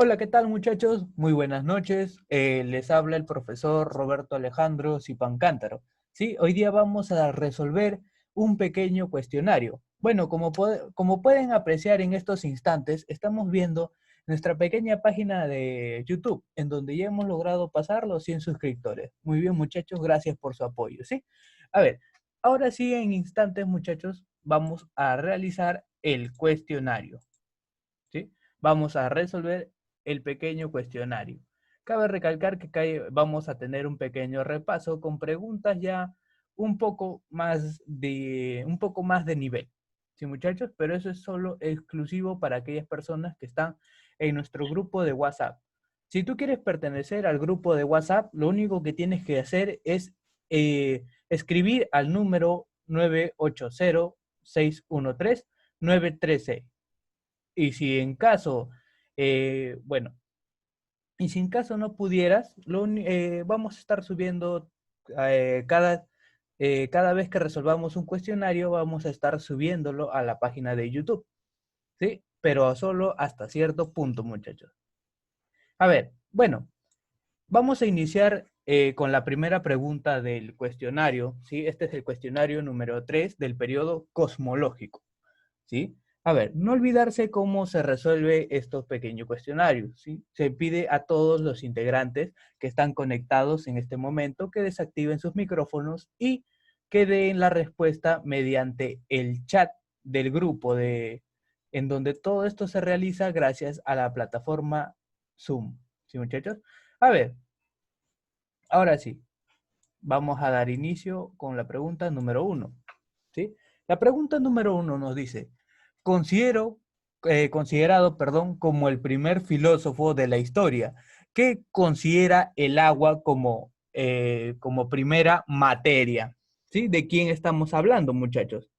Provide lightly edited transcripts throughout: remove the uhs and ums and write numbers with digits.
Hola, ¿qué tal muchachos? Muy buenas noches. Les habla el profesor Roberto Alejandro Zipancántaro. Sí, hoy día vamos a resolver un pequeño cuestionario. Bueno, como pueden apreciar en estos instantes, estamos viendo nuestra pequeña página de YouTube, en donde ya hemos logrado pasar los 100 suscriptores. Muy bien, muchachos, gracias por su apoyo, ¿sí? A ver, ahora sí, en instantes, muchachos, vamos a realizar el cuestionario. ¿Sí? Vamos a resolver el pequeño cuestionario. Cabe recalcar que vamos a tener un pequeño repaso con preguntas ya un poco más de nivel. Sí, muchachos, pero eso es solo exclusivo para aquellas personas que están en nuestro grupo de WhatsApp. Si tú quieres pertenecer al grupo de WhatsApp, lo único que tienes que hacer es escribir al número 980-613-913. Y si en caso, bueno, y si en caso no pudieras, vamos a estar subiendo eh, cada, cada vez que resolvamos un cuestionario, vamos a estar subiéndolo a la página de YouTube, ¿sí? Pero solo hasta cierto punto, muchachos. A ver, bueno, vamos a iniciar con la primera pregunta del cuestionario, ¿sí? Este es el cuestionario número 3 del periodo cosmológico. ¿Sí? A ver, no olvidarse cómo se resuelve estos pequeños cuestionarios, ¿sí? Se pide a todos los integrantes que están conectados en este momento que desactiven sus micrófonos y que den la respuesta mediante el chat del grupo en donde todo esto se realiza gracias a la plataforma Zoom. ¿Sí, muchachos? A ver, ahora sí, vamos a dar inicio con la pregunta número 1. ¿Sí? La pregunta número 1 nos dice, considerado, perdón, como el primer filósofo de la historia, que considera el agua como primera materia. ¿Sí? ¿De quién estamos hablando, muchachos?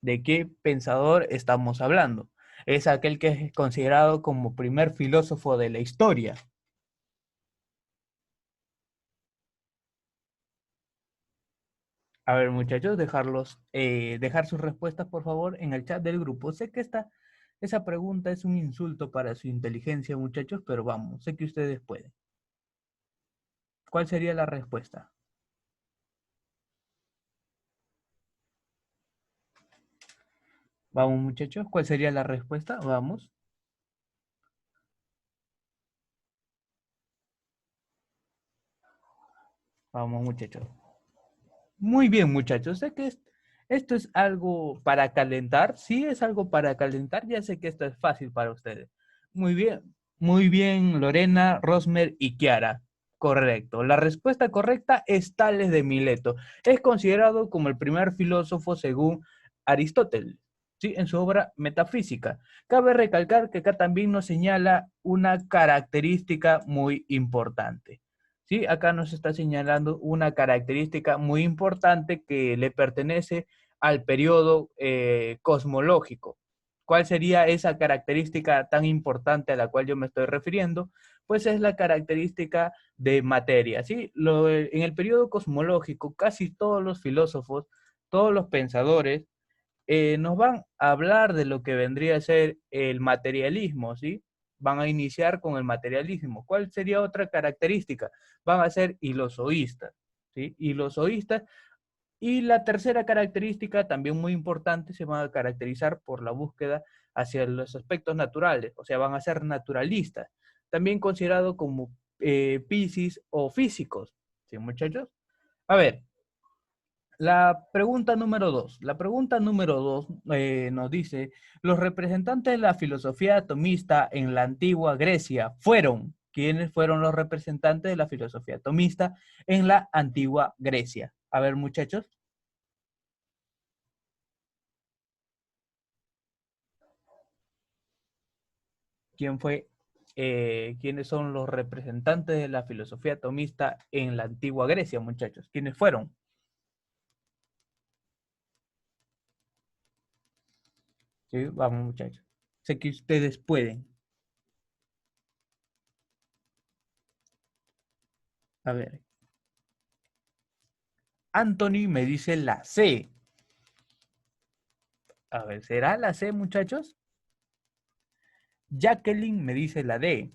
¿De qué pensador estamos hablando? Es aquel que es considerado como primer filósofo de la historia. A ver, muchachos, dejar sus respuestas, por favor, en el chat del grupo. Sé que esa pregunta es un insulto para su inteligencia, muchachos, pero vamos, sé que ustedes pueden. ¿Cuál sería la respuesta? Vamos, muchachos, ¿cuál sería la respuesta? Vamos, vamos, muchachos. Muy bien, muchachos, sé que esto es algo para calentar. Sí, es algo para calentar. Ya sé que esto es fácil para ustedes. Muy bien, Lorena, Rosmer y Kiara. Correcto. La respuesta correcta es Tales de Mileto. Es considerado como el primer filósofo según Aristóteles, ¿sí? En su obra Metafísica. Cabe recalcar que acá también nos señala una característica muy importante. ¿Sí? Acá nos está señalando una característica muy importante que le pertenece al periodo cosmológico. ¿Cuál sería esa característica tan importante a la cual yo me estoy refiriendo? Pues es la característica de materia, ¿sí? En el periodo cosmológico, casi todos los filósofos, todos los pensadores, nos van a hablar de lo que vendría a ser el materialismo, ¿sí? Van a iniciar con el materialismo. ¿Cuál sería otra característica? Van a ser ilozoístas, ¿sí? Ilozoístas. Y la tercera característica, también muy importante, se van a caracterizar por la búsqueda hacia los aspectos naturales, o sea, van a ser naturalistas, también considerado como piscis o físicos, ¿sí, muchachos? A ver, la pregunta número 2. La pregunta número 2 nos dice, los representantes de la filosofía atomista en la antigua Grecia fueron, ¿quiénes fueron los representantes de la filosofía atomista en la antigua Grecia? A ver, muchachos, ¿quiénes son los representantes de la filosofía atomista en la antigua Grecia, muchachos? ¿Quiénes fueron? Sí, vamos, muchachos. Sé que ustedes pueden. A ver, Anthony me dice la C. A ver, ¿será la C, muchachos? Jacqueline me dice la D.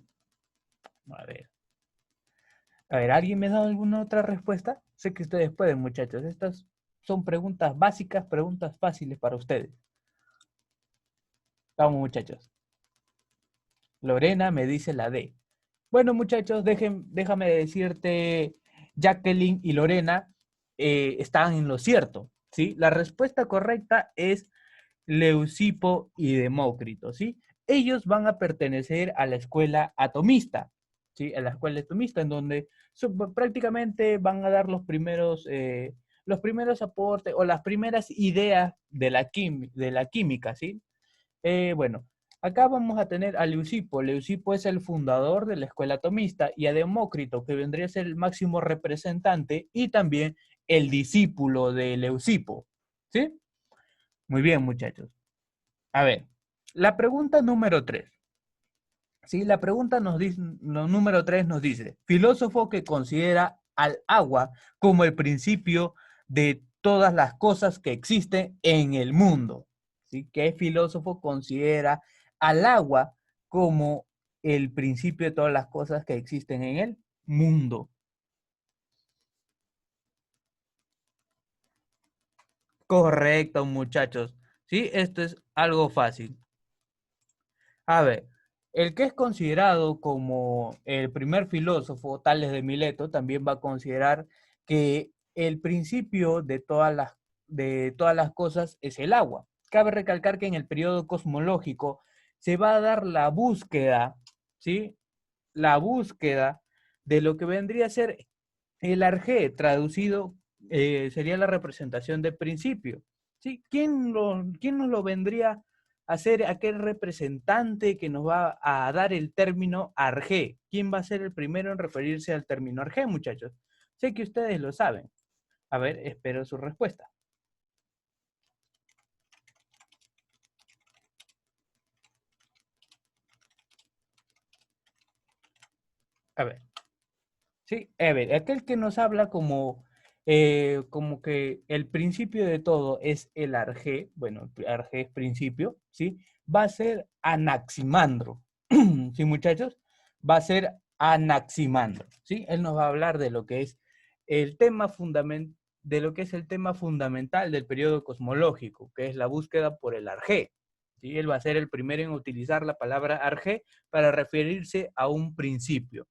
A ver. A ver, ¿alguien me da alguna otra respuesta? Sé que ustedes pueden, muchachos. Estas son preguntas básicas, preguntas fáciles para ustedes. Vamos, muchachos. Lorena me dice la D. Bueno, muchachos, déjame decirte, Jacqueline y Lorena están en lo cierto, ¿sí? La respuesta correcta es Leucipo y Demócrito, ¿sí? Ellos van a pertenecer a la escuela atomista, ¿sí? A la escuela atomista, en donde prácticamente van a dar los primeros aportes o las primeras ideas de la química, ¿sí? Bueno, acá vamos a tener a Leucipo. Leucipo es el fundador de la escuela atomista y a Demócrito, que vendría a ser el máximo representante y también el discípulo de Leucipo, ¿sí? Muy bien, muchachos. A ver, la pregunta número 3. Sí, la pregunta nos dice, número 3 nos dice, filósofo que considera al agua como el principio de todas las cosas que existen en el mundo. ¿Sí? ¿Qué filósofo considera al agua como el principio de todas las cosas que existen en el mundo? Correcto, muchachos. Sí, esto es algo fácil. A ver, el que es considerado como el primer filósofo, Tales de Mileto, también va a considerar que el principio de todas las cosas es el agua. Cabe recalcar que en el periodo cosmológico se va a dar la búsqueda, ¿sí? La búsqueda de lo que vendría a ser el arjé, traducido, sería la representación de principio. ¿Sí? ¿Quién nos lo vendría a ser aquel representante que nos va a dar el término arjé? ¿Quién va a ser el primero en referirse al término arjé, muchachos? Sé que ustedes lo saben. A ver, espero su respuesta. A ver. Sí, a ver, aquel que nos habla como que el principio de todo es el arjé, bueno, arjé es principio, ¿sí? Va a ser Anaximandro, ¿sí, muchachos? Va a ser Anaximandro, ¿sí? Él nos va a hablar de lo que es el tema de lo que es el tema fundamental del periodo cosmológico, que es la búsqueda por el arjé, ¿sí? Él va a ser el primero en utilizar la palabra arjé para referirse a un principio.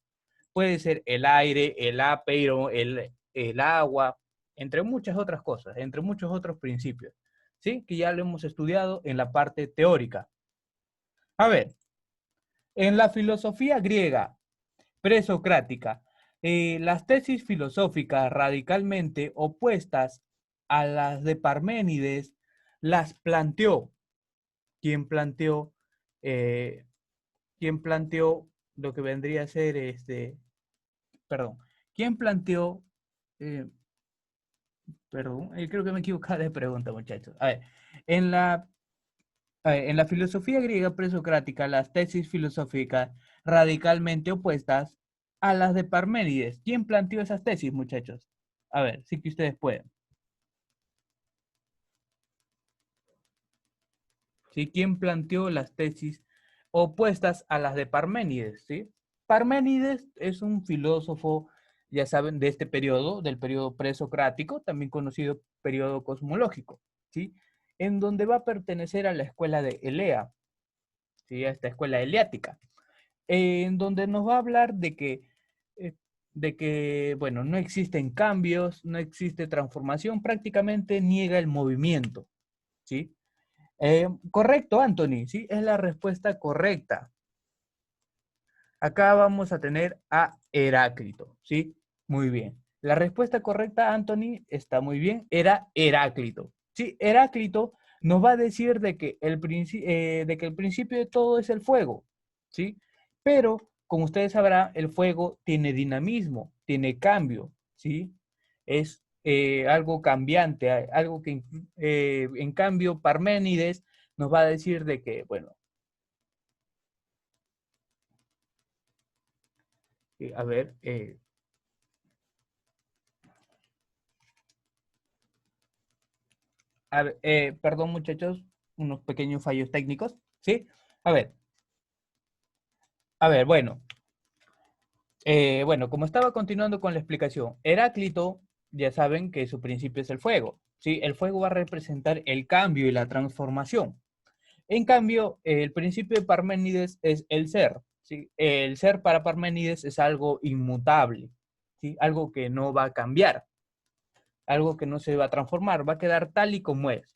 Puede ser el aire, el apero, el agua, entre muchas otras cosas, entre muchos otros principios, ¿sí? Que ya lo hemos estudiado en la parte teórica. A ver, en la filosofía griega presocrática, las tesis filosóficas radicalmente opuestas a las de Parménides las planteó. ¿Quién planteó, eh, ¿quién planteó lo que vendría a ser perdón, quién planteó, eh, perdón, creo que me equivocé de pregunta, muchachos. A ver, en la, en la filosofía griega presocrática, las tesis filosóficas radicalmente opuestas a las de Parménides. ¿Quién planteó esas tesis, muchachos? A ver, sí que ustedes pueden. ¿Sí? ¿Quién planteó las tesis opuestas a las de Parménides? ¿Sí? Parménides es un filósofo, ya saben, de este periodo, del periodo presocrático, también conocido periodo cosmológico, ¿sí? En donde va a pertenecer a la escuela de Elea, ¿sí? A esta escuela eleática, en donde nos va a hablar eh, de que, bueno, no existen cambios, no existe transformación, prácticamente niega el movimiento, ¿sí? Correcto, Anthony, sí, es la respuesta correcta. Acá vamos a tener a Heráclito, ¿sí? Muy bien. La respuesta correcta, Anthony, está muy bien, era Heráclito. Sí, Heráclito nos va a decir de que el principio de todo es el fuego, ¿sí? Pero, como ustedes sabrán, el fuego tiene dinamismo, tiene cambio, ¿sí? Es algo cambiante, algo que, en cambio, Parménides nos va a decir de que, bueno, a ver, perdón muchachos, unos pequeños fallos técnicos, ¿sí? A ver, A ver, bueno. Bueno, como estaba continuando con la explicación, Heráclito, ya saben que su principio es el fuego, ¿sí? El fuego va a representar el cambio y la transformación. En cambio, el principio de Parménides es el ser, ¿sí? El ser para Parménides es algo inmutable, ¿sí? Algo que no va a cambiar, algo que no se va a transformar, va a quedar tal y como es,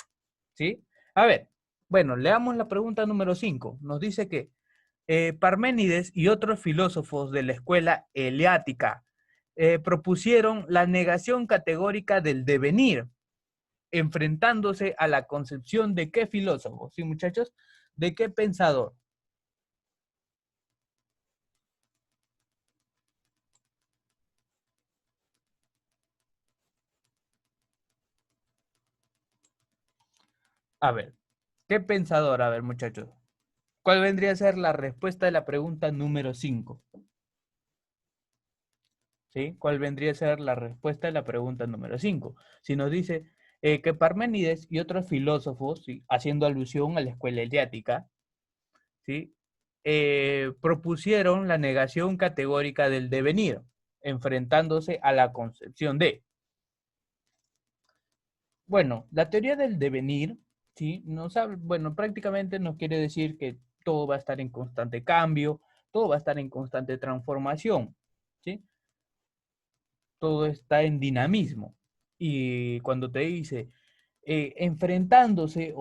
¿sí? A ver, bueno, leamos la pregunta número 5. Nos dice que Parménides y otros filósofos de la escuela eleática propusieron la negación categórica del devenir, enfrentándose a la concepción de qué filósofo, ¿sí, muchachos? ¿De qué pensador? A ver, ¿qué pensador? A ver, muchachos. ¿Cuál vendría a ser la respuesta de la pregunta número 5? ¿Sí? ¿Cuál vendría a ser la respuesta de la pregunta número 5? Si nos dice que Parménides y otros filósofos, ¿sí? Haciendo alusión a la escuela eleática, ¿sí? Propusieron la negación categórica del devenir, enfrentándose a la concepción de. Bueno, la teoría del devenir, ¿sí? Bueno, prácticamente nos quiere decir que todo va a estar en constante cambio, todo va a estar en constante transformación, ¿sí? Todo está en dinamismo. Y cuando te dice enfrentándose,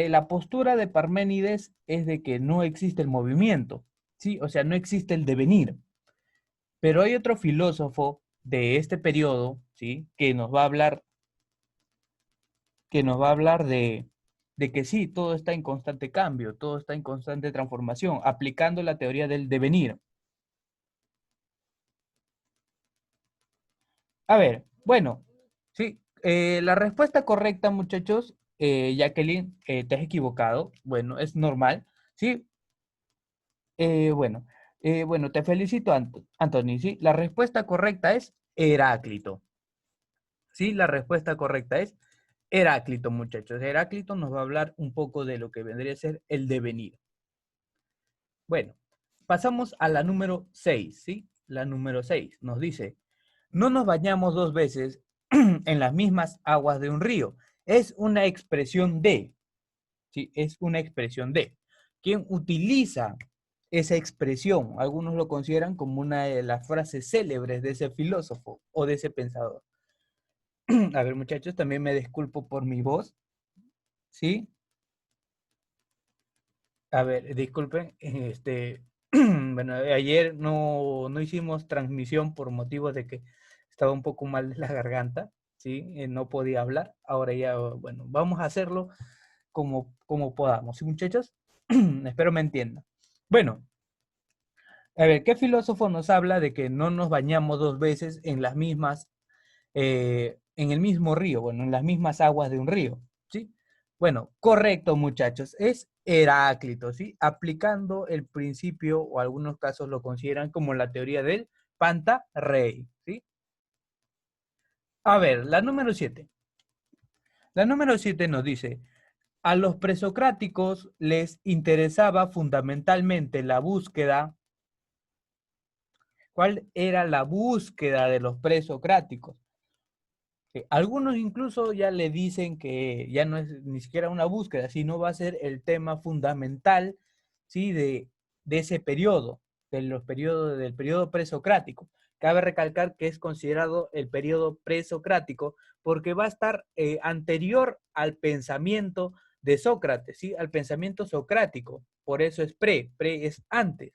la postura de Parménides es de que no existe el movimiento, ¿sí? O sea, no existe el devenir. Pero hay otro filósofo de este periodo, ¿sí? Que nos va a hablar de que sí, todo está en constante cambio, todo está en constante transformación, aplicando la teoría del devenir. A ver, bueno, sí, la respuesta correcta, muchachos, Jacqueline, te has equivocado. Bueno, es normal, ¿sí? Bueno, bueno, te felicito, Anthony, ¿sí? La respuesta correcta es Heráclito. Sí, la respuesta correcta es Heráclito, muchachos. Heráclito nos va a hablar un poco de lo que vendría a ser el devenir. Bueno, pasamos a la número 6, ¿sí? La número 6 nos dice, no nos bañamos dos veces en las mismas aguas de un río. Es una expresión de, ¿sí? Es una expresión de. ¿Quién utiliza esa expresión? Algunos lo consideran como una de las frases célebres de ese filósofo o de ese pensador. A ver, muchachos, también me disculpo por mi voz, ¿sí? A ver, disculpen, bueno, ayer no hicimos transmisión por motivos de que estaba un poco mal de la garganta, ¿sí? No podía hablar. Ahora ya, bueno, vamos a hacerlo como podamos, ¿sí, muchachos? Espero me entiendan. Bueno, a ver, ¿qué filósofo nos habla de que no nos bañamos dos veces en las mismas, en el mismo río, bueno, en las mismas aguas de un río, ¿sí? Bueno, correcto, muchachos, es Heráclito, ¿sí? Aplicando el principio, o algunos casos lo consideran como la teoría del Panta-Rey, ¿sí? A ver, la número 7. La número 7 nos dice, a los presocráticos les interesaba fundamentalmente la búsqueda. ¿Cuál era la búsqueda de los presocráticos? Algunos incluso ya le dicen que ya no es ni siquiera una búsqueda, sino va a ser el tema fundamental, ¿sí? de ese periodo, del periodo presocrático. Cabe recalcar que es considerado el periodo presocrático porque va a estar anterior al pensamiento de Sócrates, ¿sí? Al pensamiento socrático. Por eso es pre es antes,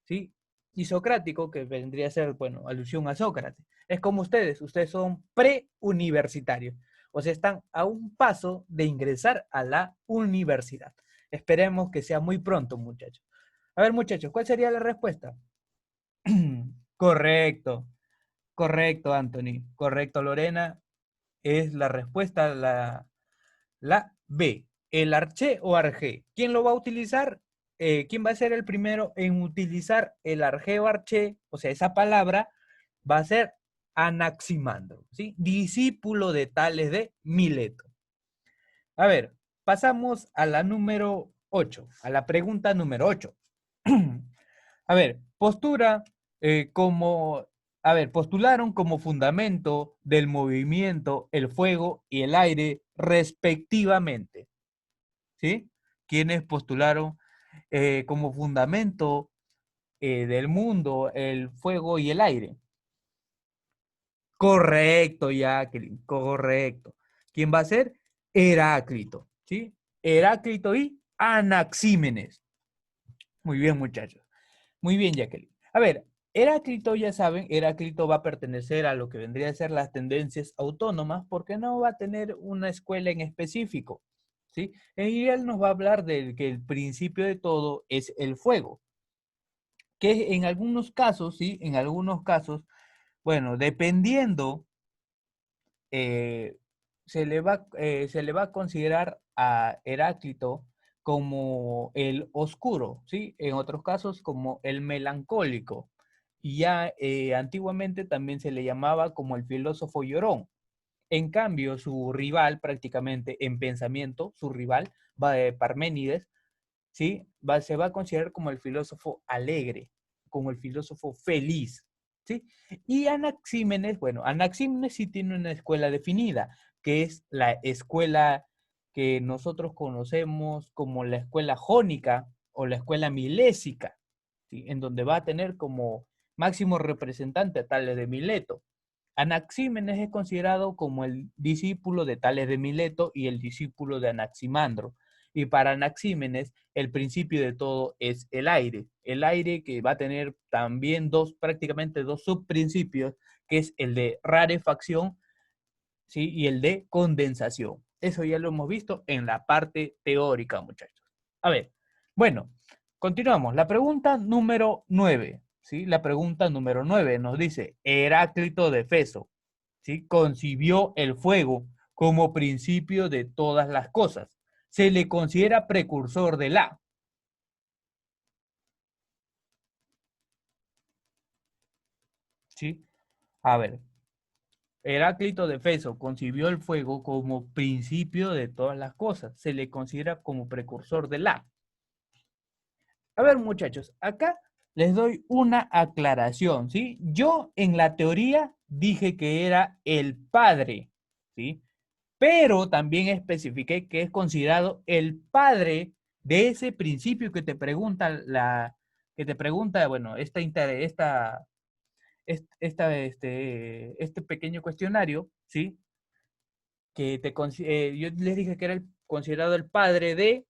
¿sí? Y socrático, que vendría a ser, bueno, alusión a Sócrates. Es como ustedes son preuniversitarios, o sea, están a un paso de ingresar a la universidad. Esperemos que sea muy pronto, muchachos. A ver, muchachos, ¿cuál sería la respuesta? Correcto, correcto, Anthony. Correcto, Lorena. Es la respuesta, la B. El arché o arjé. ¿Quién lo va a utilizar? ¿Quién va a ser el primero en utilizar el arjé o arché? O sea, esa palabra va a ser Anaximandro, ¿sí? Discípulo de Tales de Mileto. A ver, pasamos a la número 8, a la pregunta número 8. A ver, postularon como fundamento del movimiento el fuego y el aire respectivamente, ¿sí? Quienes postularon como fundamento del mundo el fuego y el aire. Correcto, Jacqueline, correcto. ¿Quién va a ser? Heráclito, ¿sí? Heráclito y Anaxímenes. Muy bien, muchachos. Muy bien, Jacqueline. A ver, Heráclito, ya saben, Heráclito va a pertenecer a lo que vendría a ser las tendencias autónomas porque no va a tener una escuela en específico, ¿sí? Y él nos va a hablar de que el principio de todo es el fuego, que en algunos casos, ¿sí? En algunos casos, bueno, dependiendo eh, se le va a considerar a Heráclito como el oscuro, ¿sí? En otros casos como el melancólico. Y ya antiguamente también se le llamaba como el filósofo llorón. En cambio, su rival prácticamente en pensamiento, su rival, Parménides, ¿sí? Se va a considerar como el filósofo alegre, como el filósofo feliz, ¿sí? Y Anaxímenes, bueno, Anaxímenes sí tiene una escuela definida, que es la escuela que nosotros conocemos como la escuela jónica o la escuela milésica, ¿sí? En donde va a tener como máximo representante a Tales de Mileto. Anaxímenes es considerado como el discípulo de Tales de Mileto y el discípulo de Anaximandro. Y para Anaxímenes, el principio de todo es el aire que va a tener también prácticamente dos subprincipios, que es el de rarefacción, ¿sí? Y el de condensación. Eso ya lo hemos visto en la parte teórica, muchachos. A ver, bueno, continuamos. La pregunta número 9, ¿sí? La pregunta número 9 nos dice, Heráclito de Feso, ¿sí? Concibió el fuego como principio de todas las cosas. Se le considera precursor de la. ¿Sí? A ver, Heráclito de Feso concibió el fuego como principio de todas las cosas. Se le considera como precursor de la. A ver, muchachos, acá les doy una aclaración, ¿sí? Yo en la teoría dije que era el padre, ¿sí? Pero también especifiqué que es considerado el padre de ese principio que te pregunta bueno, este pequeño cuestionario, ¿sí? Yo les dije que era considerado el padre de,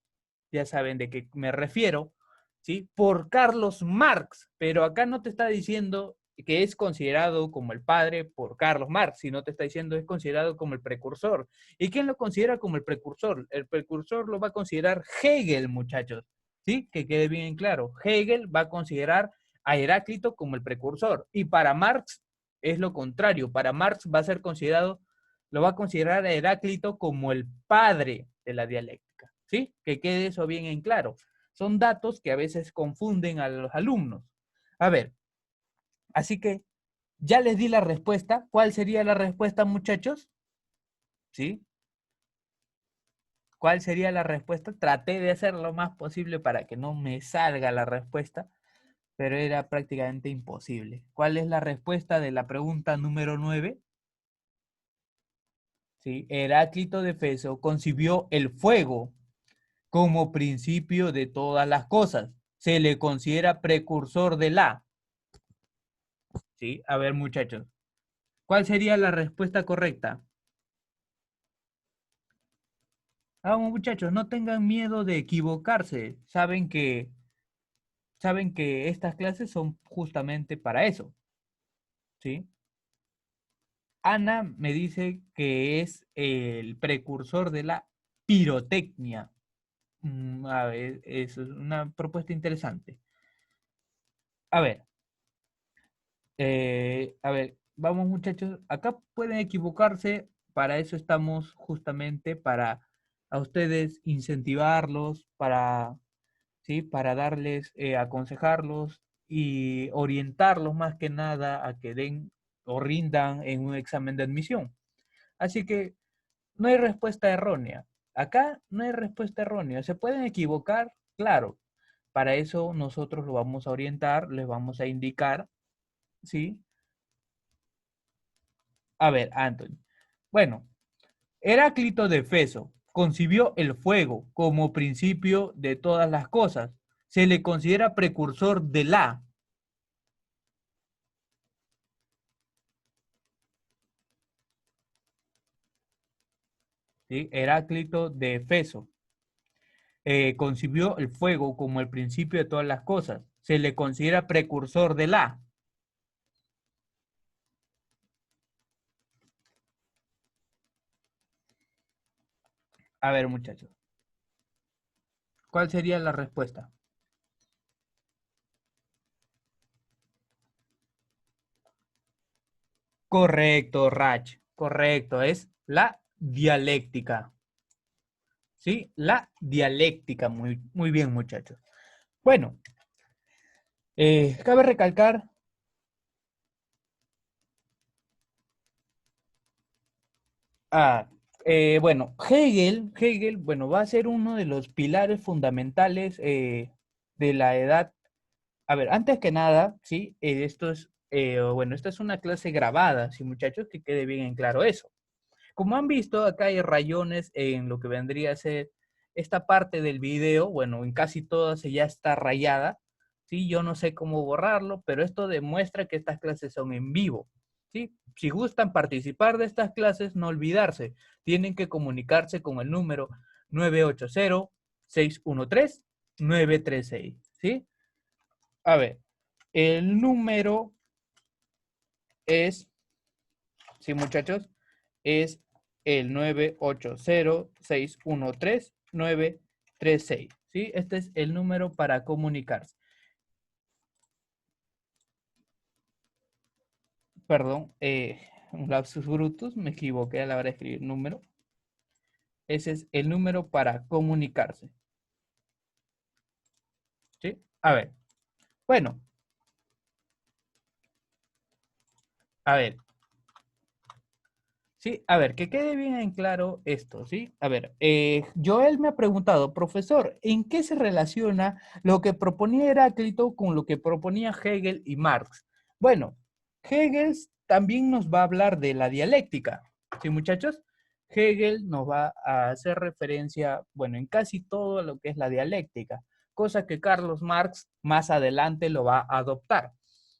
ya saben de qué me refiero, ¿sí? Por Carlos Marx, pero acá no te está diciendo que es considerado como el padre por Carlos Marx, sino te está diciendo es considerado como el precursor. ¿Y quién lo considera como el precursor? El precursor lo va a considerar Hegel, muchachos, ¿sí? Que quede bien claro. Hegel va a considerar a Heráclito como el precursor y para Marx es lo contrario. Para Marx va a ser considerado lo va a considerar a Heráclito como el padre de la dialéctica, ¿sí? Que quede eso bien en claro. Son datos que a veces confunden a los alumnos. A ver, así que ya les di la respuesta. ¿Cuál sería la respuesta, muchachos? ¿Sí? ¿Cuál sería la respuesta? Traté de hacer lo más posible para que no me salga la respuesta, pero era prácticamente imposible. ¿Cuál es la respuesta de la pregunta número 9? ¿Sí? Heráclito de Feso concibió el fuego como principio de todas las cosas. Se le considera precursor de la. ¿Sí? A ver, muchachos. ¿Cuál sería la respuesta correcta? Vamos, muchachos, no tengan miedo de equivocarse. Saben que estas clases son justamente para eso. ¿Sí? Ana me dice que es el precursor de la pirotecnia. A ver, eso es una propuesta interesante. A ver, vamos muchachos, acá pueden equivocarse, para eso estamos justamente para a ustedes incentivarlos, ¿sí? Para darles, aconsejarlos y orientarlos más que nada a que den o rindan en un examen de admisión. Así que no hay respuesta errónea. Acá no hay respuesta errónea. ¿Se pueden equivocar? Claro. Para eso nosotros lo vamos a orientar, les vamos a indicar, ¿sí? A ver, Anthony. Bueno, Heráclito de Feso concibió el fuego como principio de todas las cosas. Se le considera precursor de la. ¿Sí? Heráclito de Efeso concibió el fuego como el principio de todas las cosas. Se le considera precursor de la. A ver, muchachos, ¿cuál sería la respuesta? Correcto, Rach. Correcto, es la dialéctica. ¿Sí? La dialéctica. Muy, muy bien, muchachos. Bueno, cabe recalcar. Ah, bueno, Hegel, bueno, va a ser uno de los pilares fundamentales de la edad. A ver, antes que nada, sí, esto es, bueno, esta es una clase grabada, sí, muchachos, que quede bien en claro eso. Como han visto, acá hay rayones en lo que vendría a ser esta parte del video, bueno, en casi todas ya está rayada, sí, yo no sé cómo borrarlo, pero esto demuestra que estas clases son en vivo, sí. Si gustan participar de estas clases, no olvidarse, tienen que comunicarse con el número 980-613-936, ¿sí? A ver, el número es, sí, muchachos, es el 980-613-936, ¿sí? Este es el número para comunicarse. Perdón, un lapsus brutus, me equivoqué a la hora de escribir número. Ese es el número para comunicarse, ¿sí? A ver, bueno, a ver, sí, a ver, que quede bien en claro esto, ¿sí? A ver, Joel me ha preguntado, profesor, ¿en qué se relaciona lo que proponía Heráclito con lo que proponía Hegel y Marx? Bueno, Hegel también nos va a hablar de la dialéctica, ¿sí, muchachos? Hegel nos va a hacer referencia, bueno, en casi todo lo que es la dialéctica, cosa que Carlos Marx más adelante lo va a adoptar.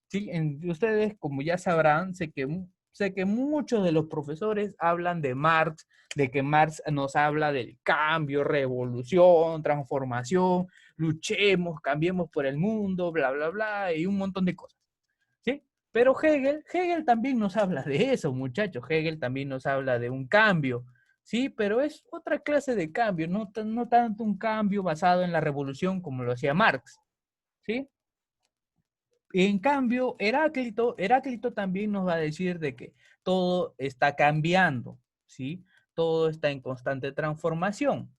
Sí, ustedes, como ya sabrán, sé que muchos de los profesores hablan de Marx, de que Marx nos habla del cambio, revolución, transformación, luchemos, cambiemos por el mundo, bla, bla, bla, y un montón de cosas, ¿sí? Pero Hegel también nos habla de eso, muchachos. Hegel también nos habla de un cambio, ¿sí? Pero es otra clase de cambio, no tanto un cambio basado en la revolución como lo hacía Marx, ¿sí? En cambio, Heráclito también nos va a decir de que todo está cambiando, ¿sí? Todo está en constante transformación.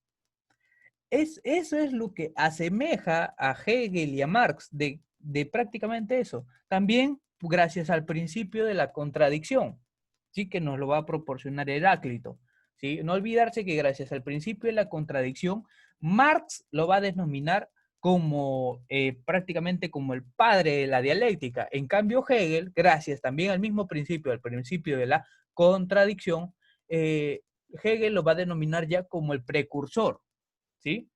Eso es lo que asemeja a Hegel y a Marx de prácticamente eso. También gracias al principio de la contradicción, ¿sí? Que nos lo va a proporcionar Heráclito, ¿sí? No olvidarse que gracias al principio de la contradicción, Marx lo va a denominar como prácticamente como el padre de la dialéctica. En cambio, Hegel, gracias también al mismo principio, al principio de la contradicción, Hegel lo va a denominar ya como el precursor, ¿sí?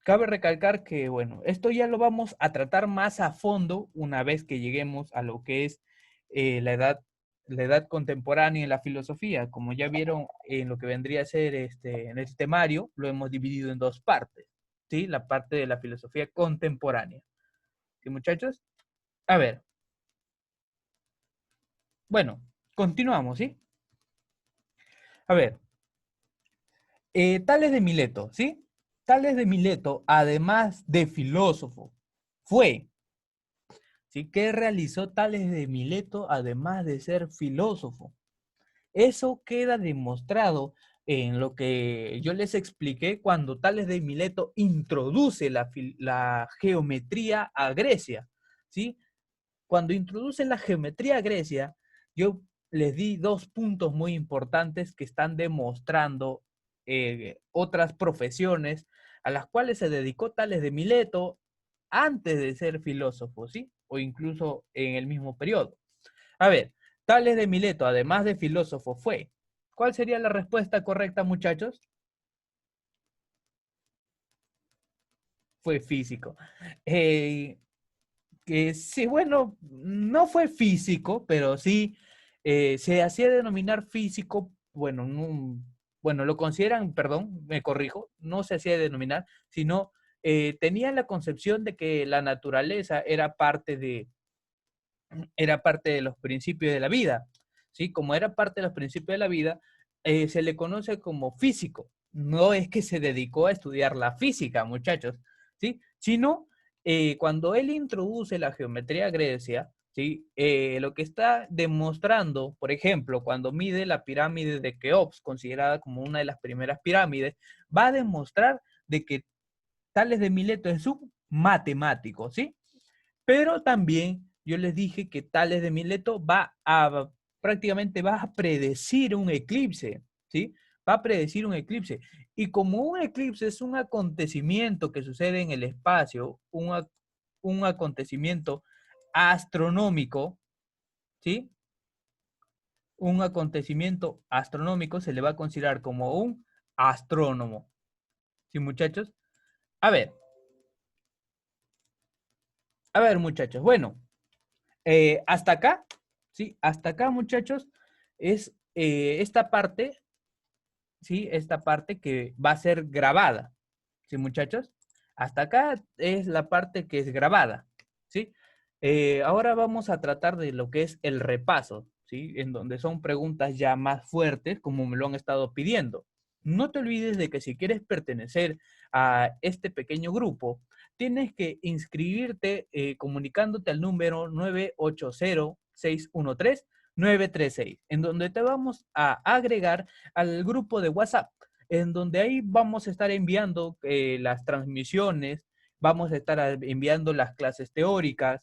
Cabe recalcar que, bueno, esto ya lo vamos a tratar más a fondo una vez que lleguemos a lo que es la edad contemporánea en la filosofía. Como ya vieron en lo que vendría a ser en este temario, lo hemos dividido en dos partes, ¿sí? La parte de la filosofía contemporánea. ¿Sí, muchachos? A ver, bueno, continuamos, ¿sí? A ver, Tales de Mileto, ¿sí? Tales de Mileto, además de filósofo, fue. ¿Sí? ¿Qué realizó Tales de Mileto además de ser filósofo? Eso queda demostrado en lo que yo les expliqué cuando Tales de Mileto introduce la geometría a Grecia, ¿sí? Cuando introduce la geometría a Grecia, yo les di dos puntos muy importantes que están demostrando otras profesiones a las cuales se dedicó Tales de Mileto antes de ser filósofo, ¿sí? O incluso en el mismo periodo. A ver, Tales de Mileto, además de filósofo, fue. ¿Cuál sería la respuesta correcta, muchachos? Fue físico. Eh, que sí, bueno, no fue físico, pero sí se hacía denominar físico, bueno, bueno, lo consideran, perdón, me corrijo, no se hacía denominar, sino tenía la concepción de que la naturaleza era parte de los principios de la vida, ¿sí? Como era parte de los principios de la vida, se le conoce como físico. No es que se dedicó a estudiar la física, muchachos, ¿sí? Sino cuando él introduce la geometría grecia, ¿sí? Lo que está demostrando, por ejemplo, cuando mide la pirámide de Keops, considerada como una de las primeras pirámides, va a demostrar de que Tales de Mileto es un matemático, ¿sí? Pero también yo les dije que Tales de Mileto prácticamente va a predecir un eclipse, ¿sí? Va a predecir un eclipse. Y como un eclipse es un acontecimiento que sucede en el espacio, un acontecimiento astronómico, ¿sí? Un acontecimiento astronómico se le va a considerar como un astrónomo, ¿sí, muchachos? A ver, a ver, muchachos. Bueno, hasta acá, ¿sí? Hasta acá, muchachos, es esta parte, ¿sí? Esta parte que va a ser grabada, ¿sí, muchachos? Hasta acá es la parte que es grabada, ¿sí? Ahora vamos a tratar de lo que es el repaso, ¿sí? En donde son preguntas ya más fuertes, como me lo han estado pidiendo. No te olvides de que si quieres pertenecer a este pequeño grupo, tienes que inscribirte comunicándote al número 980-613-936, en donde te vamos a agregar al grupo de WhatsApp, en donde ahí vamos a estar enviando las transmisiones, vamos a estar enviando las clases teóricas,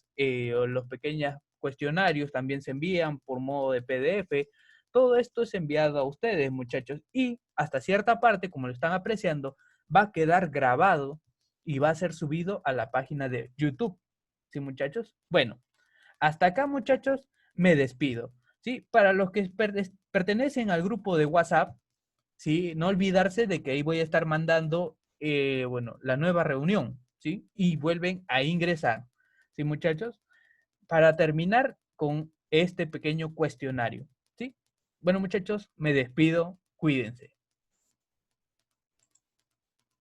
o los pequeños cuestionarios también se envían por modo de PDF. Todo esto es enviado a ustedes, muchachos, y hasta cierta parte, como lo están apreciando, va a quedar grabado y va a ser subido a la página de YouTube. ¿Sí, muchachos? Bueno, hasta acá, muchachos, me despido. ¿Sí? Para los que pertenecen al grupo de WhatsApp, ¿sí? No olvidarse de que ahí voy a estar mandando, bueno, la nueva reunión, ¿sí? Y vuelven a ingresar, ¿sí, muchachos? Para terminar con este pequeño cuestionario, ¿sí? Bueno, muchachos, me despido, cuídense.